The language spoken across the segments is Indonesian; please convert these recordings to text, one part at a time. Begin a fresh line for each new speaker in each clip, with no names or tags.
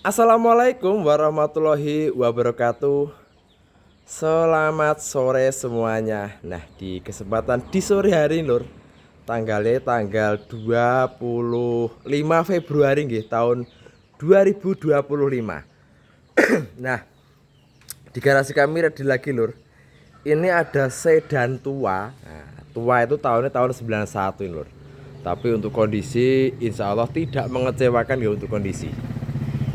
Assalamualaikum warahmatullahi wabarakatuh. Selamat sore semuanya. Nah, di kesempatan di sore hari Lur, tanggalnya tanggal 25 Februari nggih, tahun 2025. Nah, di garasi kami ready lagi Lur. Ini ada sedan tua. Nah, tua itu tahun 91 ini Lur. Tapi untuk kondisi insya Allah tidak mengecewakan ya untuk kondisi.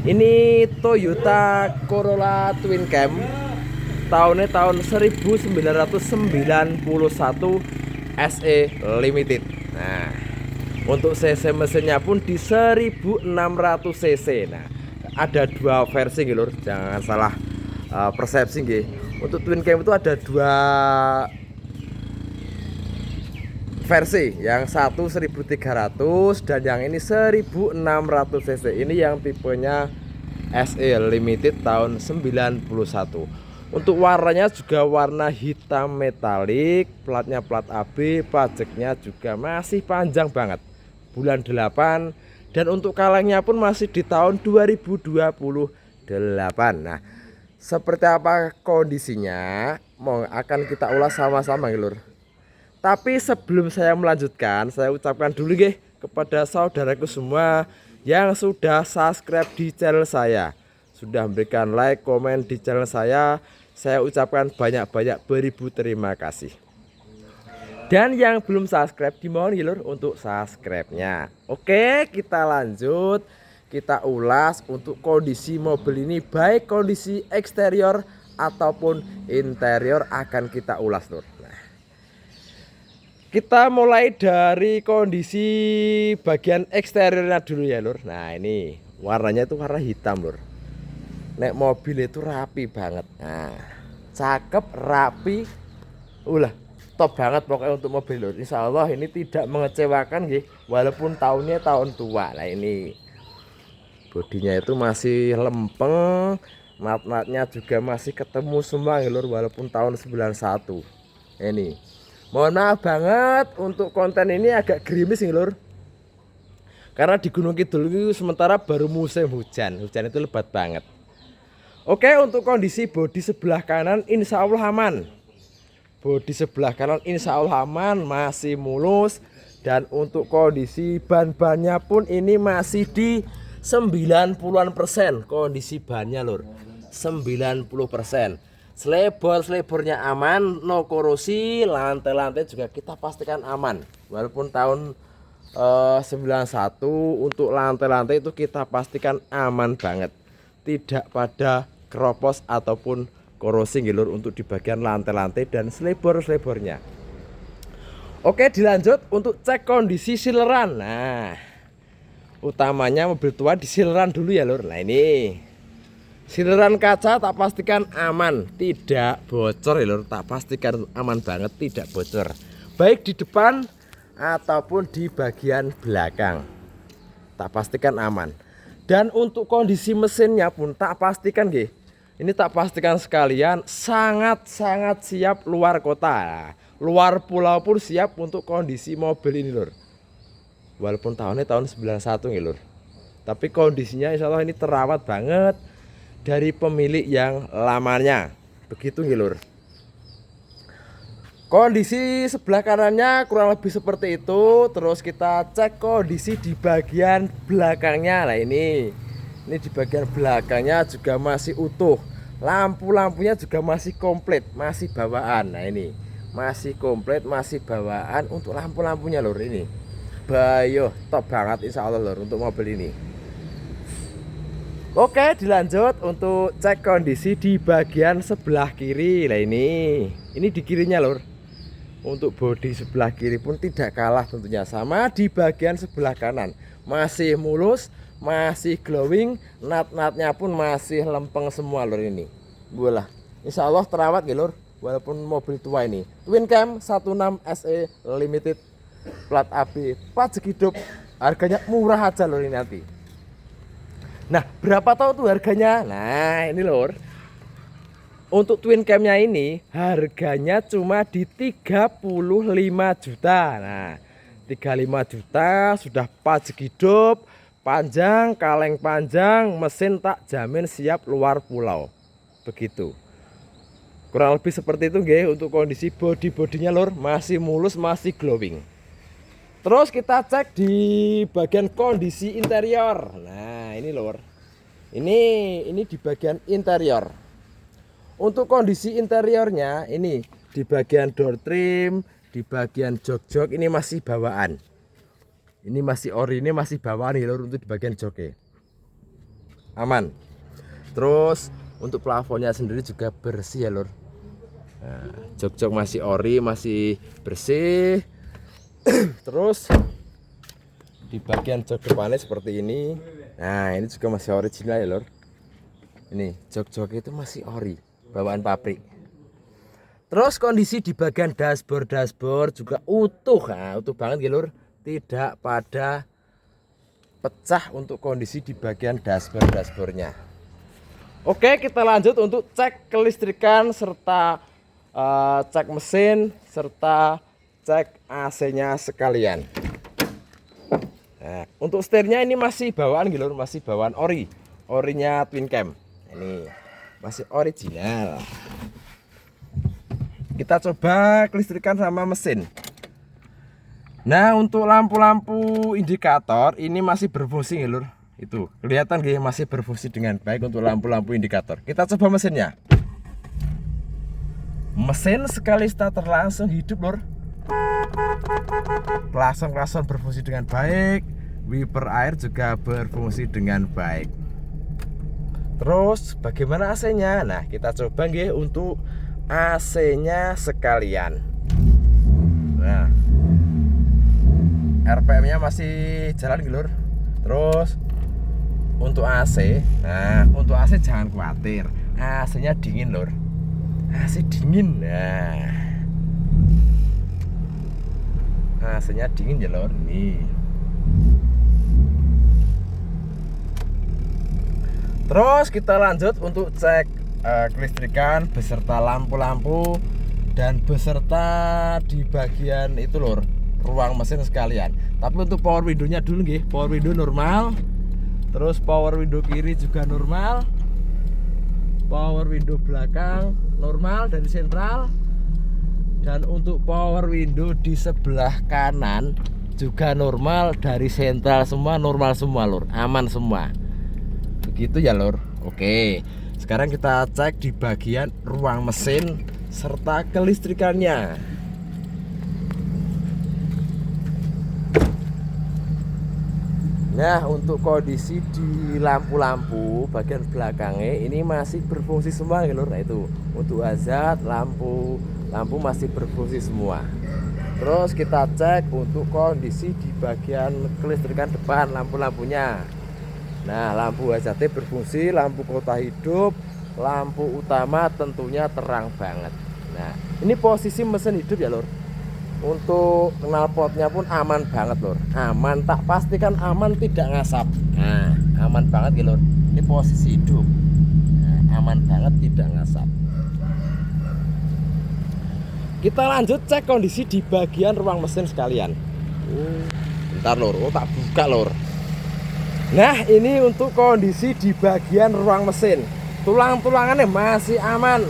Ini Toyota Corolla Twin Cam, tahun 1991 SE Limited. Nah, untuk cc mesinnya pun di 1600 cc. Nah, ada dua versi nggih Lur, jangan salah persepsi nggih. Untuk Twin Cam itu ada dua versi, yang satu 1300 dan yang ini 1600 cc. Ini yang tipenya SE Limited tahun 91. Untuk warnanya juga warna hitam metalik, platnya plat AB, pajaknya juga masih panjang banget, bulan 8, dan untuk kalengnya pun masih di tahun 2028. Nah, seperti apa kondisinya akan kita ulas sama-sama Lur. Tapi sebelum saya melanjutkan, saya ucapkan dulu nggih kepada saudaraku semua yang sudah subscribe di channel saya, sudah memberikan like, komen di channel saya ucapkan banyak-banyak beribu terima kasih. Dan yang belum subscribe dimohon ya Lur untuk subscribe-nya. Oke, kita lanjut. Kita ulas untuk kondisi mobil ini, baik kondisi eksterior ataupun interior akan kita ulas Lur. Kita mulai dari kondisi bagian eksteriornya dulu ya Lur. Nah, ini warnanya itu warna hitam Lur. Nek mobil itu rapi banget. Nah, cakep, rapi, top banget pokoknya untuk mobil Lur. Insya Allah ini tidak mengecewakan nggih, walaupun tahunnya tahun tua. Nah, ini bodinya itu masih lempeng, nat-natnya juga masih ketemu semua nggih Lur, walaupun tahun 91. Ini mohon maaf banget untuk konten ini agak gerimis nih Lur, karena di Gunung Kidul itu sementara baru musim hujan itu lebat banget. Oke, untuk kondisi bodi sebelah kanan insya Allah aman. Bodi sebelah kanan insya Allah aman, masih mulus. Dan untuk kondisi ban-bannya pun ini masih di 90-an% kondisi bannya Lur, 90%. Selebor-selebornya aman, no korosi, lantai-lantai juga kita pastikan aman. Walaupun tahun 91 untuk lantai-lantai itu kita pastikan aman banget. Tidak pada keropos ataupun korosi nggih Lur, untuk di bagian lantai-lantai dan selebor-selebornya. Oke, dilanjut untuk cek kondisi sileran. Nah, utamanya mobil tua di sileran dulu ya Lur. Nah, ini sileran kaca tak pastikan aman, tidak bocor ya Lur, tak pastikan aman banget, tidak bocor. Baik di depan ataupun di bagian belakang, tak pastikan aman. Dan untuk kondisi mesinnya pun tak pastikan nggih. Ini tak pastikan sekalian sangat-sangat siap luar kota. Luar pulau pun siap untuk kondisi mobil ini Lur. Walaupun tahun 91 nggih Lur. Tapi kondisinya insya Allah ini terawat banget dari pemilik yang lamanya, begitu nggih Lur. Kondisi sebelah kanannya kurang lebih seperti itu. Terus kita cek kondisi di bagian belakangnya. Nah, ini di bagian belakangnya juga masih utuh, lampu-lampunya juga masih komplit, masih bawaan. Nah, ini masih komplit, masih bawaan untuk lampu-lampunya Lur. Ini bayo top banget insya Allah Lur untuk mobil ini. Oke, dilanjut untuk cek kondisi di bagian sebelah kiri. Nah, ini di kirinya Lur. Untuk bodi sebelah kiri pun tidak kalah tentunya, sama di bagian sebelah kanan. Masih mulus, masih glowing, nat-natnya pun masih lempeng semua Lur ini. Bola. Insya Allah terawat ya Lur, walaupun mobil tua ini. Twin Cam 16 SE Limited, plat AB, pajak hidup, harganya murah aja Lur ini nanti. Nah, berapa tahu tuh harganya? Nah, ini Lur. Untuk Twin Cam-nya ini harganya cuma di 35 juta. Nah, 35 juta sudah pajak hidup, panjang, kaleng panjang, mesin tak jamin siap luar pulau. Begitu. Kurang lebih seperti itu nggih untuk kondisi bodinya lur, masih mulus, masih glowing. Terus kita cek di bagian kondisi interior. Nah, ini lur. Ini di bagian interior. Untuk kondisi interiornya ini di bagian door trim, di bagian jok-jok ini masih bawaan. Ini masih ori, ini masih bawaan nih lur untuk di bagian joknya. Aman. Terus untuk plafonnya sendiri juga bersih ya lur. Nah, jok-jok masih ori, masih bersih. Terus di bagian jok depannya seperti ini. Nah, ini juga masih original ya lur. Ini jok-jok itu masih ori, bawaan pabrik. Terus kondisi di bagian dashboard juga utuh. Nah, utuh banget ya lur. Tidak pada pecah untuk kondisi di bagian dashboardnya. Oke, kita lanjut untuk cek kelistrikan serta cek mesin serta cek AC-nya sekalian. Nah, untuk setirnya ini masih bawaan gitu lur, masih bawaan orinya twin cam. Ini masih original. Kita coba kelistrikan sama mesin. Nah, untuk lampu-lampu indikator ini masih berfungsi ya lur. Itu kelihatan gak masih berfungsi dengan baik untuk lampu-lampu indikator. Kita coba mesinnya. Mesin sekali starter langsung hidup lur. Klakson berfungsi dengan baik. Wiper air juga berfungsi dengan baik. Terus bagaimana AC-nya? Nah, kita coba nggih untuk AC-nya sekalian. Nah, RPM-nya masih jalan gitu lur. Terus untuk AC, nah untuk AC jangan khawatir, AC-nya dingin lur. AC dingin. Nah, AC-nya dingin ya lur. Nih. Terus kita lanjut untuk cek kelistrikan beserta lampu-lampu dan beserta di bagian itu lur, ruang mesin sekalian. Tapi untuk power window-nya dulu nggih. Power window normal. Terus power window kiri juga normal. Power window belakang normal dari sentral. Dan untuk power window di sebelah kanan juga normal dari sentral semua, normal semua lur, aman semua. Begitu ya lur. Oke, sekarang kita cek di bagian ruang mesin serta kelistrikannya. Nah, untuk kondisi di lampu-lampu bagian belakangnya ini masih berfungsi semua ya lur. Nah, itu untuk hazard lampu masih berfungsi semua. Terus kita cek untuk kondisi di bagian kelistrikan depan lampu-lampunya. Nah, lampu hazardnya berfungsi, lampu kota hidup, lampu utama tentunya terang banget. Nah, ini posisi mesin hidup ya lur. Untuk knalpotnya pun aman banget lur, aman, tak pastikan aman, tidak ngasap. Nah, aman banget ya lur. Ini posisi hidup. Nah, aman banget, tidak ngasap. Kita lanjut cek kondisi di bagian ruang mesin sekalian. Bentar lur, tak buka lur. Nah, ini untuk kondisi di bagian ruang mesin. Tulang-tulangannya masih aman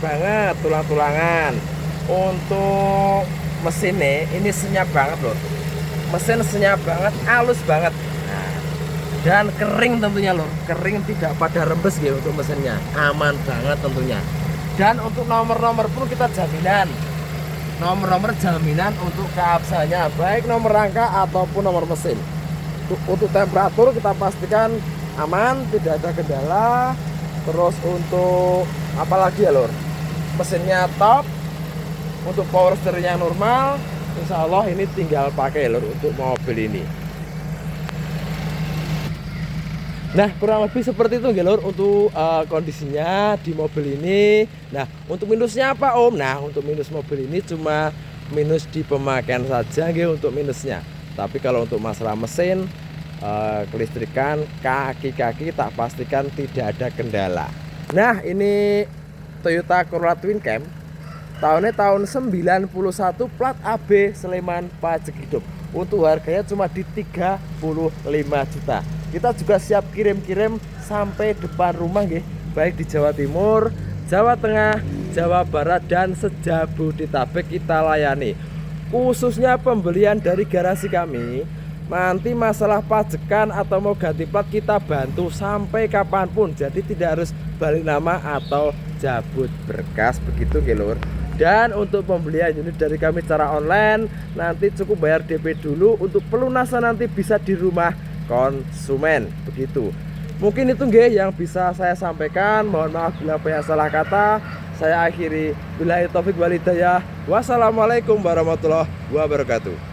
banget tulang-tulangan. Untuk mesinnya ini senyap banget loh. Mesin senyap banget, halus banget. Nah, dan kering tentunya lor, kering, tidak pada rembes gitu untuk mesinnya. Aman banget tentunya. Dan untuk nomor-nomor pun kita jaminan. Nomor-nomor jaminan untuk keabsahannya, baik nomor rangka ataupun nomor mesin. Untuk temperatur kita pastikan aman, tidak ada kendala. Terus untuk apalagi ya lor, mesinnya top. Untuk power steeringnya normal, insya Allah ini tinggal pakai lor untuk mobil ini. Nah, kurang lebih seperti itu lor untuk kondisinya di mobil ini. Nah, untuk minusnya apa om? Nah, untuk minus mobil ini cuma minus di pemakaian saja untuk minusnya. Tapi kalau untuk masalah mesin, kelistrikan, kaki-kaki tak pastikan tidak ada kendala. Nah, ini Toyota Corolla Twin Cam. Tahunnya tahun 91, plat AB Sleman, pajak hidup. untuk harganya cuma di 35 juta. Kita juga siap kirim-kirim sampai depan rumah nggih, baik di Jawa Timur, Jawa Tengah, Jawa Barat dan sejabodetabek kita layani. Khususnya pembelian dari garasi kami, nanti masalah pajekan atau mau ganti plat kita bantu sampai kapanpun. Jadi tidak harus balik nama atau cabut berkas begitu nggih Lur. Dan untuk pembelian unit dari kami secara online, nanti cukup bayar DP dulu, untuk pelunasan nanti bisa di rumah konsumen begitu. Mungkin itu nggih yang bisa saya sampaikan. Mohon maaf bila ada salah kata. Saya akhiri, billahi taufik wal hidayah. Wassalamualaikum warahmatullahi wabarakatuh.